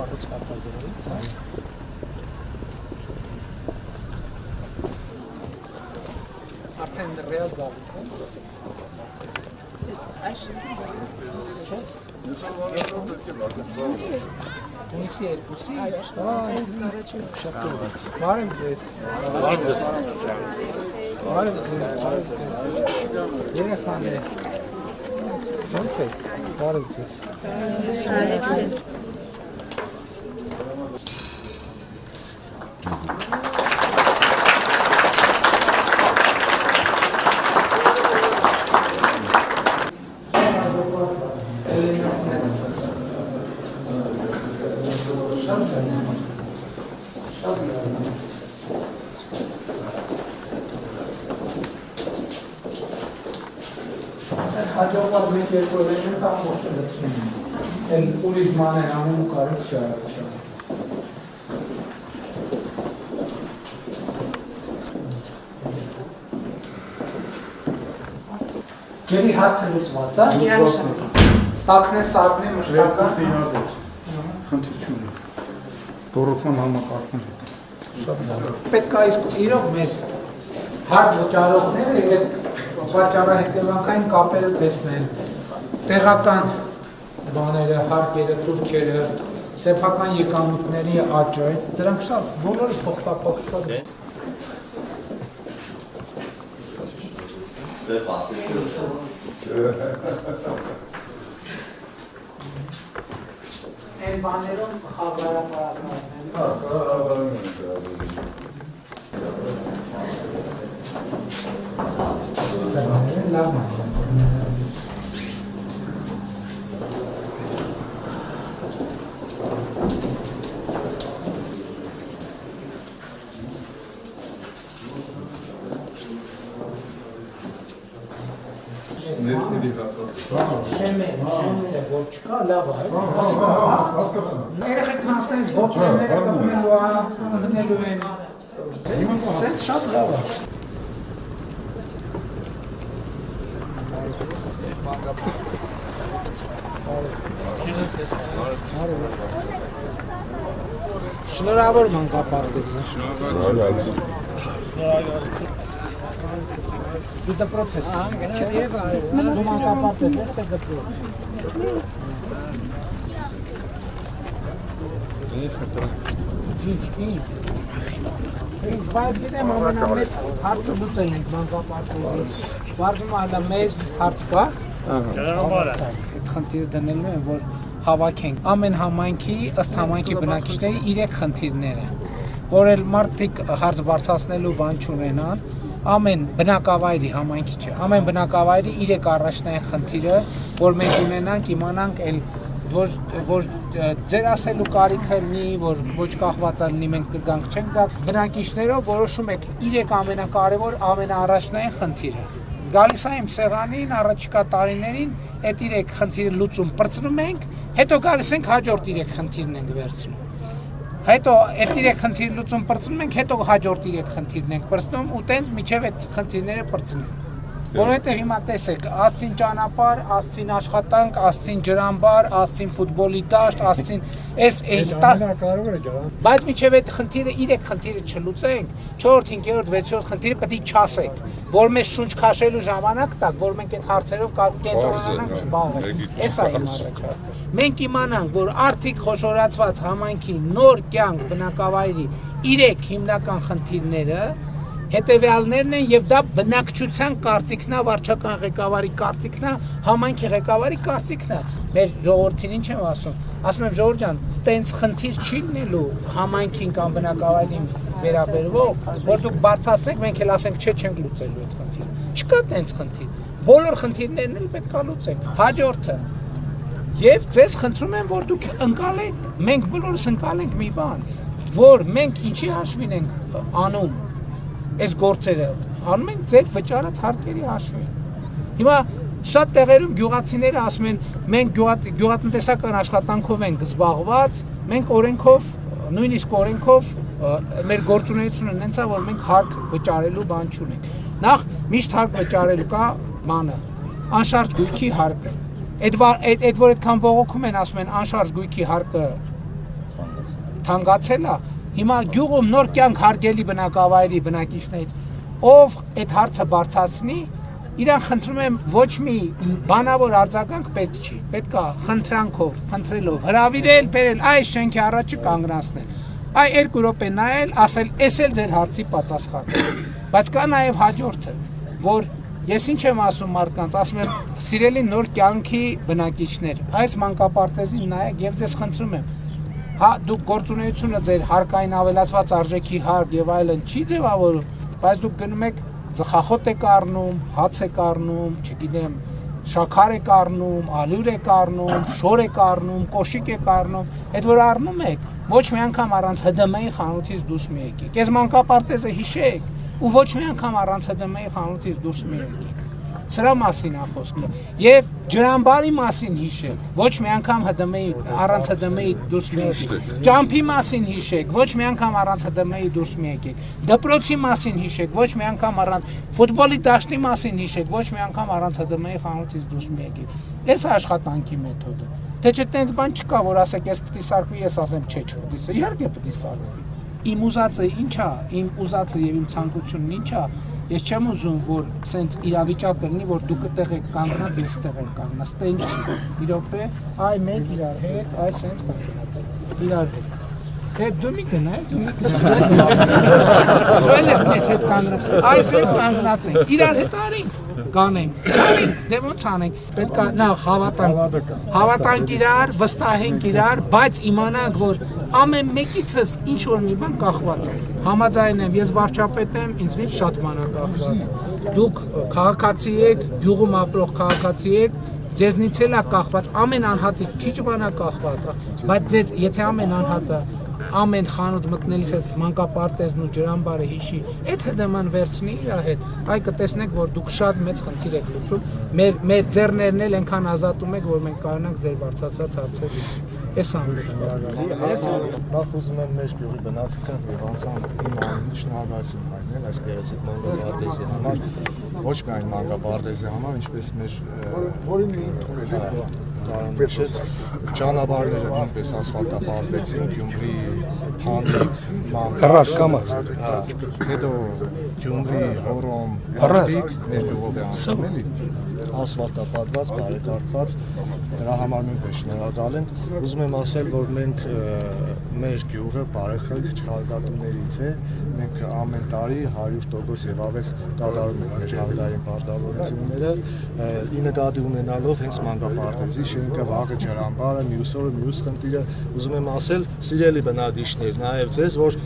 կառուցվածա զրոյից այ արդեն ռեալ գալիս է Այս շենքը գալիս Ունիսի երկուսի Բարև ձեզ Երեխան է Ոնց եք Բարև ձեզ Հաջողված մեկ երկու օրերին կամ ոչ լցնեն էլ ուրիշ ման են անում ու կարից չարաչան Ջերի հարցը լուծված է տակն է սարքն է մշտական խնդիր չունի բորոտման համակարգում պետք է իսկ իրոք մեր հարկ վճարողները և վաճառահետևանքային կապերը տեսնել, տեղական բաները, հարկերը, տուրքերը, սեփական եկամուտների աճը, դրանք շատ բոլորը փոխկապակցված են։ Այն բաներում խաղարապարակներն լավ է։ Շեմերը որ չկա լավ է։ Երեխեք կանցնելիս ողջունները կպնելու հնելու են։ Սենց շատ լավ է։ Շնորհավոր մանկապարտեզ։ Դու դպրոց ես։ Դու մանկապարտեզ ես, թե դպրոց։ Բայց գիտեմ ամենամեծ հարցը լուծել ենք մանկապարտեզից։ Վարվում է մեծ հարց կա։ Այդ խնդիրը դնելու են, որ հավաքենք ամեն համայնքի ըստ համայնքի բնակիչների 3 խնդիրները, որ էլ մարդիկ հարց բարձրացնելու բան չունենան, ամեն բնակավայրի համայնքի չէ, ամեն բնակավայրի 3 առաջնային խնդիրը, որ մենք ունենանք, իմանանք էլ որ ձեր ասելու կարիքը լինի, որ ոչ կախված լինի, մենք կգանք չենք գա, բնակիչներով որոշում եք 3 ամենակարևոր ամենաառաջնային խնդիրը։ Գալիս է իմ սեղանին առաջիկա տարիներին այդ 3 խնդիրը լուծում պրծնում ենք, հետո գալիս ենք հաջորդ 3 խնդիրն ենք վերցնում։ Հետո այդ 3 խնդիրը լուծում պրծնում ենք, հետո հաջորդ 3 խնդիրն ենք պրծնում ու տենց միջև այդ խնդիրները պրծնում։ Որովհետև հիմա տեսեք, ասցին ճանապարհ, ասցին աշխատանք, ասցին ջրամբար, ասցին ֆուտբոլի դաշտ, ասցին այս բայց միջև այդ խնդիրը 3 խնդիրը չլուծենք, 4-րդ, 5-րդ, 6-րդ խնդիրը պետք է չասենք, որ մեզ շունչ քաշելու ժամանակ տակ, որ մենք այդ հարցերով կենտրոնանանք զբաղվենք։ Էս է իմ առաջարկը։ Մենք իմանանք, որ արդիկ խոշորացված համայնքի նոր կյանք բնակավայրի 3 հիմնական խնդիրները հետևյալներն են եւ դա բնակչության կարծիքն է, վարչական ղեկավարի կարծիքն է, համայնքի ղեկավարի կարծիքն է։ Մեր ժողովրդին ինչ եմ ասում։ Ասում եմ ժողովուրդ ջան, տենց խնդիր չի լինելու համայնքին կամ բնակավայրին վերաբերվող, որ դուք բարձրացնեք, մենք էլ ասենք չէ, չենք լուծելու այդ խնդիրը։ Չկա տենց խնդիր։ Բոլոր խնդիրներն էլ պետք է լուծենք։ Հաջորդը եւ ձեզ խնդրում եմ, որ դուք ընկալեք, մենք բոլորս ընկալենք մի բան, որ մենք ինչի հաշվին ենք անում այս գործերը, անում ենք ձեր վճարած հարկերի հաշվին։ Հիմա շատ տեղերում գյուղացիները ասում են, մենք գյուղատնտեսական աշխատանքով ենք զբաղված, մենք օրենքով, նույնիսկ օրենքով մեր գործունեությունը հենց է, որ մենք հարկ վճարելու բան չունենք։ Նախ միշտ հարկ վճարելու կա բանը, անշարժ գույքի հարկը։ Այդ որ այդքան բողոքում են, ասում են անշարժ գույքի հարկը թանկացել է, հիմա գյուղում նոր կյանք հարգելի բնակավայրի բնակիչներից, ով այդ հարցը բարձրացնի, իրան խնդրում եմ ոչ մի բանավոր արձագանք պետք չի, պետք է խնդրանքով, խնդրելով հրավիրել, բերել այս շենքի առաջը կանգնացնել, այ 2 րոպե նայել, ասել, էս էլ ձեր հարցի պատասխանը, բայց կա նաև հաջորդը, որ ես ինչ եմ ասում մարդկանց, ասում եմ, սիրելի նոր կյանքի բնակիչներ, այս մանկապարտեզին նայեք եւ ձեզ խնդրում եմ, հա դուք գործունեությունը ձեր հարկային ավելացված արժեքի հարկ եւ այլն չի ձևավորում, բայց դուք գնում եք ծխախոտ եք առնում, հաց եք առնում, չգիտեմ, շաքար եք առնում, ալյուր եք առնում, շոր եք առնում, կոշիկ եք առնում, այդ որ առնում եք, ոչ մի անգամ առանց ՀԴՄ-ի խանութից դուրս մի եկեք։ Այս մանկապարտեզը հիշեք ու ոչ մի անգամ առանց ՀԴՄ-ի խանութից դուրս մի եկեք։ Սրա մասին է խոսքը։ Եվ ջրամբարի մասին հիշեք, ոչ մի անգամ ՀԴՄ-ի առանց ՀԴՄ-ի դուրս մի եկեք։ Ճամփի մասին հիշեք, ոչ մի անգամ առանց ՀԴՄ-ի դուրս մի եկեք։ Դպրոցի մասին հիշեք, ոչ մի անգամ առանց ֆուտբոլի դաշտի մասին հիշեք, ոչ մի անգամ առանց ՀԴՄ-ի խանութից դուրս մի եկեք։ Այս է աշխատանքի մեթոդը։ Թե չէ տենց բան չկա, որ ասեք, ես պիտի սարքվի, ես ասեմ, չէ, չպիտի սարքվի։ Իհարկե պիտի սարքվի։ Իմ ուզածը ինչ է, իմ ուզածը եւ իմ ցանկությունն ինչ է, ես չեմ ուզում, որ սենց իրավիճակ լինի, որ դուք այդտեղ եք կանգնած, ես այդտեղ եմ կանգնած, տեն չի։ Մի րոպե, այ մենք իրար հետ, այ սենց կանգնած ենք։ Իրար հետ։ Թե դու մի գնա, դու մի գնա։ Դու ես մեզ հետ կանգնած, այ սենց կանգնած ենք։ Իրար հետ արինք, կանենք, չանենք, դե ոնց անենք։ Պետք է նախ հավատանք իրար, վստահենք իրար, բայց իմանանք, որ ամեն մեկիցս ինչ որ մի բան կախված է։ Համաձայն եմ, ես վարչապետ եմ, ինձնից շատ բան է կախված։ Դուք քաղաքացի եք, գյուղում ապրող քաղաքացի եք, ձեզնից էլ է կախված, ամեն անհատից քիչ բան է կախված, բայց ձեզ, եթե ամեն անհատը ամեն խանութ մտնելիս ես մանկապարտեզն ու ջրամբարը հիշի, այդ ՀԴՄ-ն վերցնի իր հետ, այ կտեսնեք, որ դուք շատ մեծ խնդիր եք լուծում, մեր ձեռներն էլ այնքան ազատում եք, որ մենք կարողանանք ձեր բարձրացրած հարցեր լուծել։ Այս ամբողջ բանը։ Նախ ուզում եմ մեր գյուղի բնակչության եւ անձամբ իմ անունից շնորհակալություն հայտնել այս գեղեցիկ մանկապարտեզի համար, ոչ միայն մանկապարտեզի համար, ինչպես մեր կարանշեց ճանապարհները նույնպես ասֆալտապատվեցին, Գյումրի, Փանձիկ, Ռասկամած։ հետո Գյումրի, Հորոմ, Արվիկ, մեր գյուղով է անցնում էլի, ասֆալտապատված, բարեկարգված, դրա համար նույնպես շնորհակալ ենք։ Ուզում եմ ասել, որ մենք մեր գյուղը բարեխելք չհարգատումներից է, մենք ամեն տարի 100% եւ ավել կատարում ենք մեր հանրային պարտավորությունները, ի նկատի ունենալով հենց մանկապարտեզի շենքը, վաղը ջրամբարը, մյուս օրը մյուս խնդիրը, ուզում եմ ասել, սիրելի բնակիչներ, նաեւ ձեզ, որ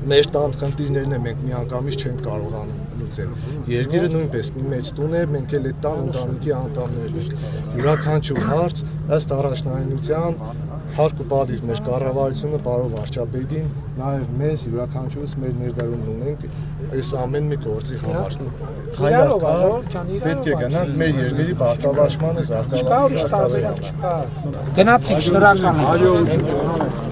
մեր տան խնդիրներն է մենք միանգամից չենք կարողանում լուծել։ Երկիրը նույնպես մի մեծ տուն է, մենք էլ այդ տան ընտանիքի անդամներն ենք։ Յուրաքանչյուր հարց ըստ առաջնահերթության հարկ ու պատիվ մեր կառավարությունը պարոն վարչապետին, նաև մեզ յուրաքանչյուրս մեր ներդրումն ունենք այս ամեն մի գործի համար։ Պետք է գնանք մեր երկրի բարգավաճմանը, զարգացմանը։ Գնացինք, շնորհակալ եմ։